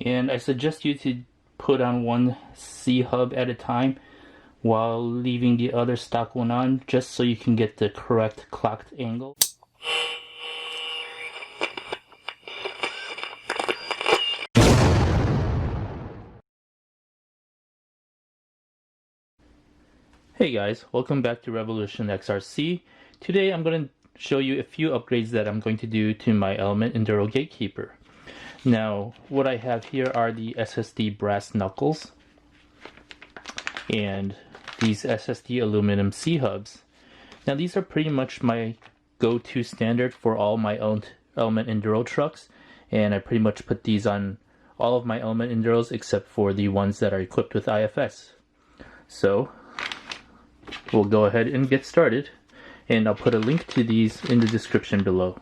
and I suggest you to put on one C hub at a time while leaving the other stock one on, just so you can get the correct clocked angle. Hey guys, welcome back to Revolution XRC. Today I'm going to show you a few upgrades that I'm going to do to my Element Enduro Gatekeeper. Now, what I have here are the SSD Brass Knuckles and these SSD Aluminum C-Hubs. Now, these are pretty much my go-to standard for all my Element Enduro trucks, and I pretty much put these on all of my Element Enduros except for the ones that are equipped with IFS. So, we'll go ahead and get started, and I'll put a link to these in the description below.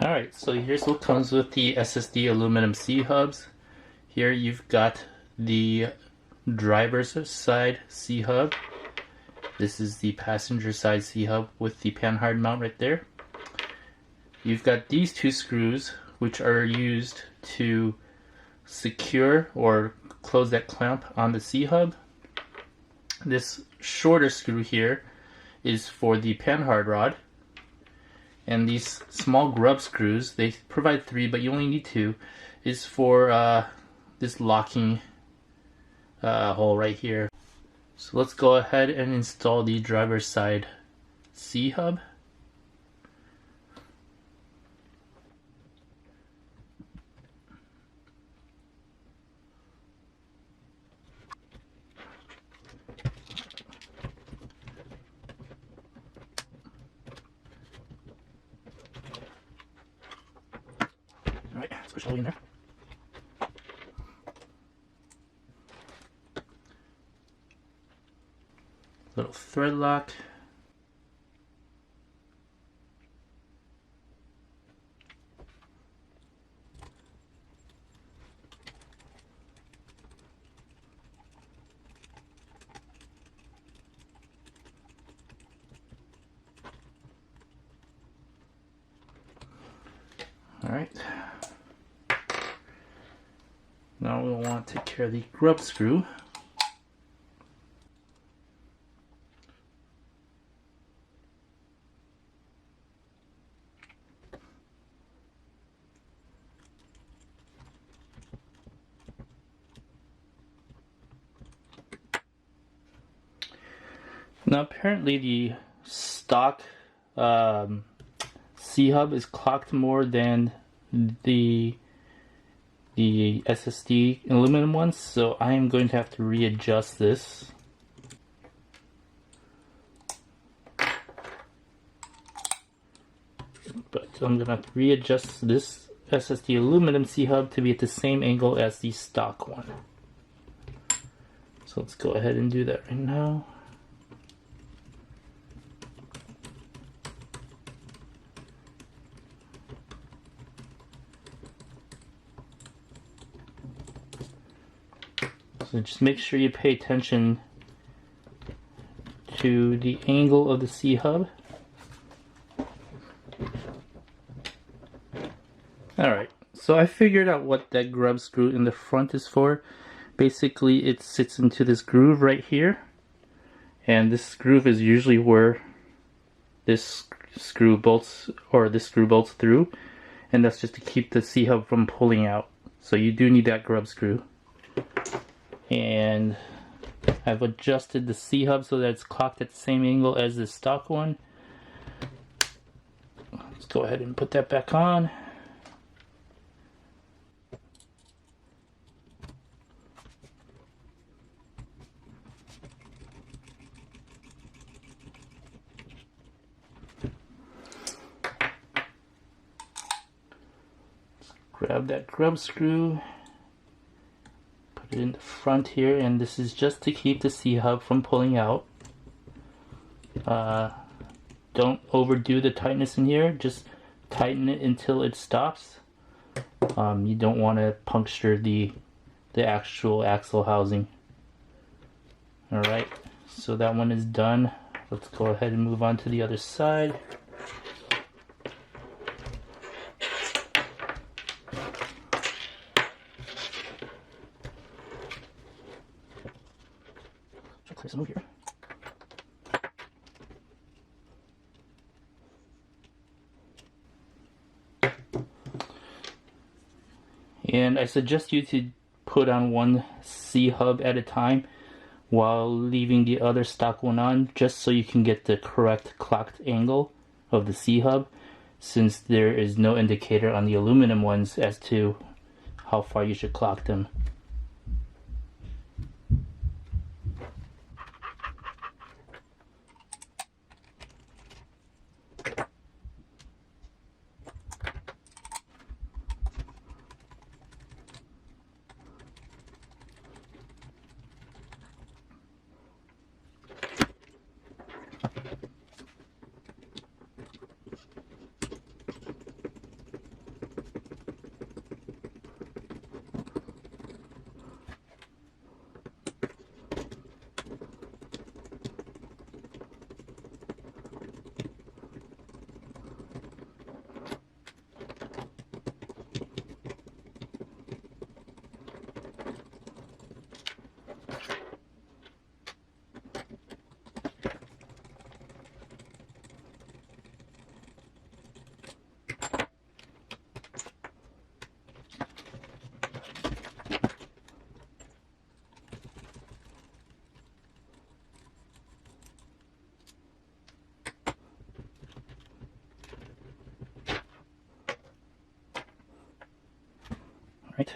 Alright, so here's what comes with the SSD Aluminum C-Hubs. Here you've got the driver's side C-Hub. This is the passenger side C-Hub with the panhard mount right there. You've got these two screws, which are used to secure or close that clamp on the C-Hub. This shorter screw here is for the panhard rod. And these small grub screws, they provide 3, but you only need 2, is for this locking hole right here. So let's go ahead and install the driver's side C-Hub. Alright, let's push it all in there. Little thread lock. Alright. Now we'll want to take care of the grub screw. Now apparently the stock C-Hub is clocked more than the SSD aluminum ones, so I am going to have to readjust this. But I'm going to readjust this SSD aluminum C-Hub to be at the same angle as the stock one. So let's go ahead and do that right now. So just make sure you pay attention to the angle of the C-Hub. Alright, So I figured out what that grub screw in the front is for. Basically, it sits into this groove right here, and this groove is usually where this screw bolts, or this screw bolts through, and that's just to keep the C-hub from pulling out. So you do need that grub screw. And I've adjusted the C-hub so that it's cocked at the same angle as the stock one. Let's go ahead and put that back on. Grab that grub screw, put it in the front here, and this is just to keep the C-hub from pulling out. Don't overdo the tightness in here, just tighten it until it stops. You don't want to puncture the actual axle housing. Alright, so that one is done. Let's go ahead and move on to the other side. Clear some over here. And I suggest you to put on one C-hub at a time while leaving the other stock one on, just so you can get the correct clocked angle of the C-hub, since there is no indicator on the aluminum ones as to how far you should clock them. Right.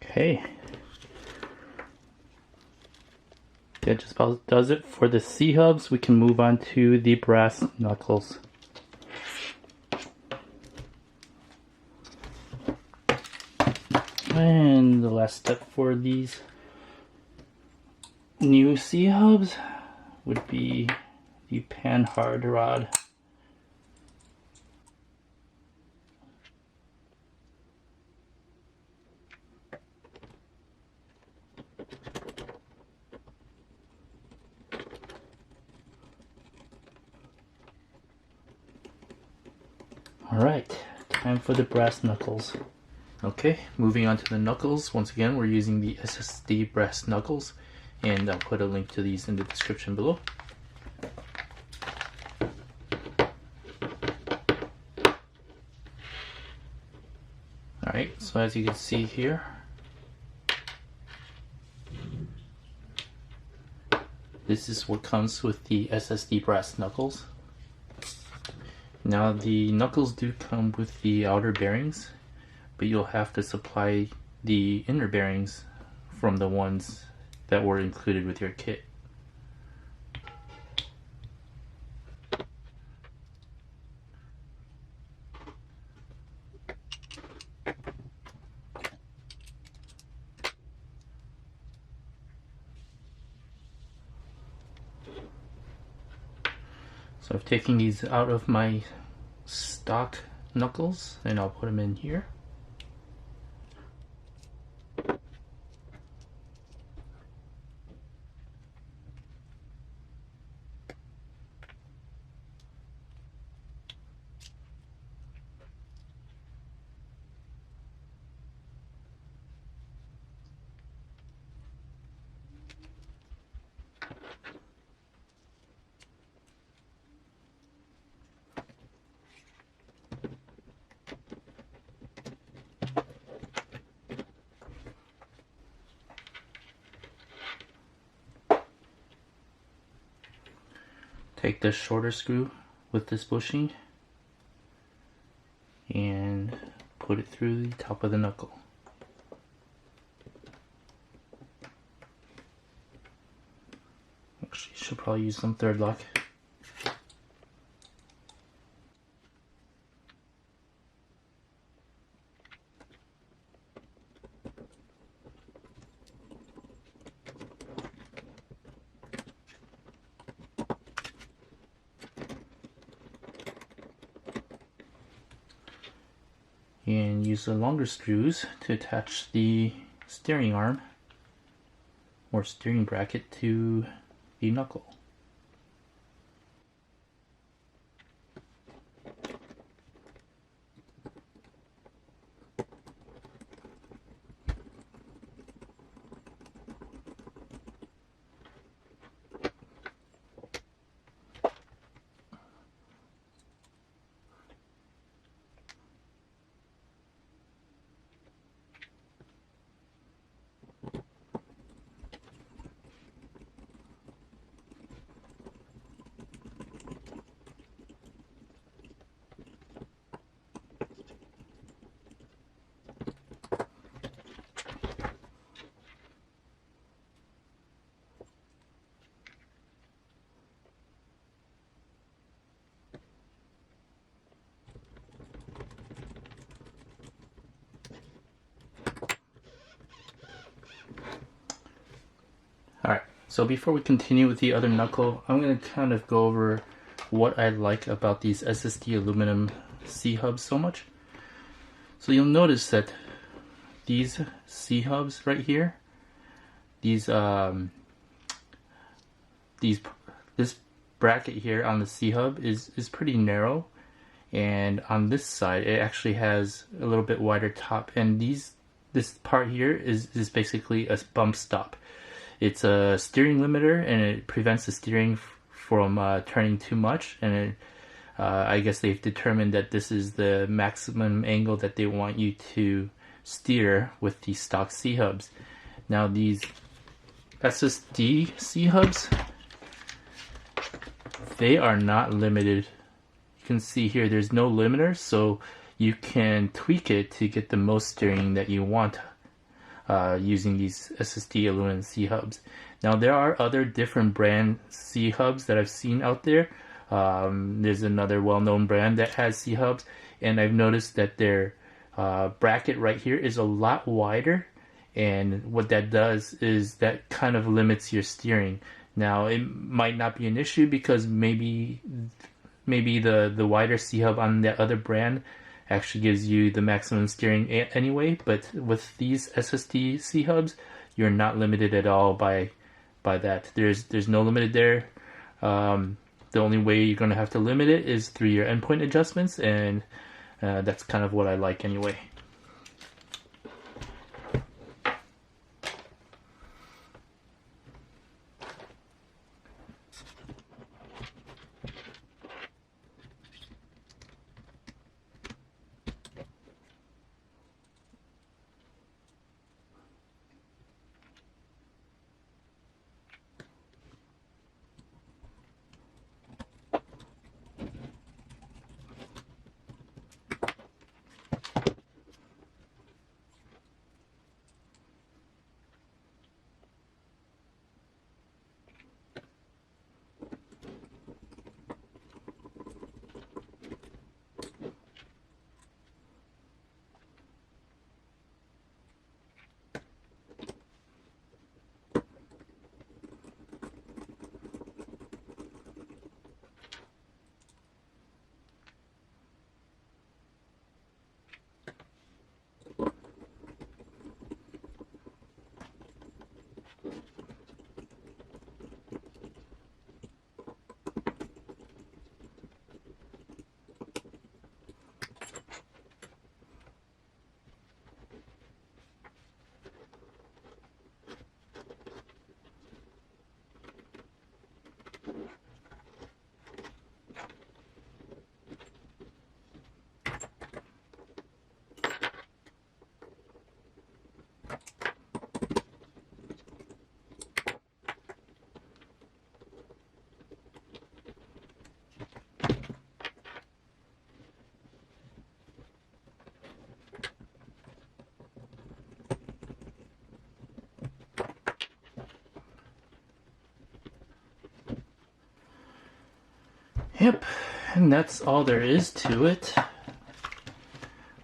Okay. That just about does it for the C hubs. We can move on to the brass knuckles. And the last step for these new C hubs would be the pan hard rod. Alright, time for the brass knuckles. Okay, moving on to the knuckles. Once again, we're using the SSD Brass Knuckles, and I'll put a link to these in the description below. Alright, so as you can see here, This is what comes with the SSD Brass Knuckles. Now the knuckles do come with the outer bearings, but you'll have to supply the inner bearings from the ones that were included with your kit. So I've taken these out of my stock knuckles and I'll put them in here. Take the shorter screw with this bushing and put it through the top of the knuckle. Actually, should probably use some third lock. And use the longer screws to attach the steering arm or steering bracket to the knuckle. Alright, so before we continue with the other knuckle, I'm going to kind of go over what I like about these SSD Aluminum C-Hubs so much. So you'll notice that these C-Hubs right here, this bracket here on the C-Hub is pretty narrow, and on this side it actually has a little bit wider top, and this part here is basically a bump stop. It's a steering limiter, and it prevents the steering from turning too much, and I guess they've determined that this is the maximum angle that they want you to steer with the stock C-Hubs. Now these SSD C-Hubs, they are not limited. You can see here there's no limiter, so you can tweak it to get the most steering that you want using these SSD Aluminum C-Hubs. Now there are other different brand C-Hubs that I've seen out there. There's another well-known brand that has C-Hubs, and I've noticed that their bracket right here is a lot wider, and what that does is that kind of limits your steering. Now it might not be an issue because maybe the wider C-Hub on the other brand actually gives you the maximum steering anyway, but with these SSD C-Hubs, you're not limited at all by that. There's no limit there. The only way you're going to have to limit it is through your endpoint adjustments, and that's kind of what I like anyway. Yep, and that's all there is to it.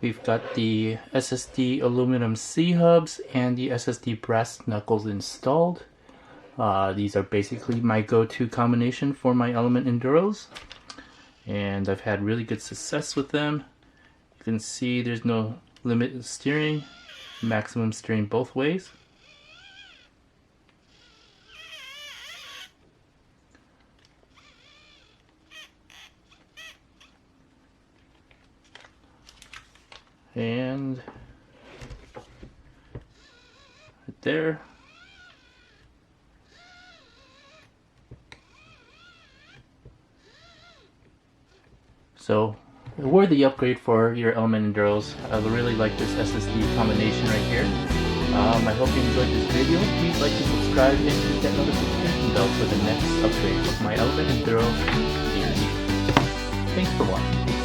We've got the SSD Aluminum C-Hubs and the SSD Brass Knuckles installed. These are basically my go-to combination for my Element Enduros, and I've had really good success with them. You can see there's no limit steering, maximum steering both ways. And right there. So, worthy upgrade for your Element Enduros. I really like this SSD combination right here. I hope you enjoyed this video. Please like and subscribe and hit that notification bell for the next upgrade of my Element Enduro Gatekeeper. Thanks for watching.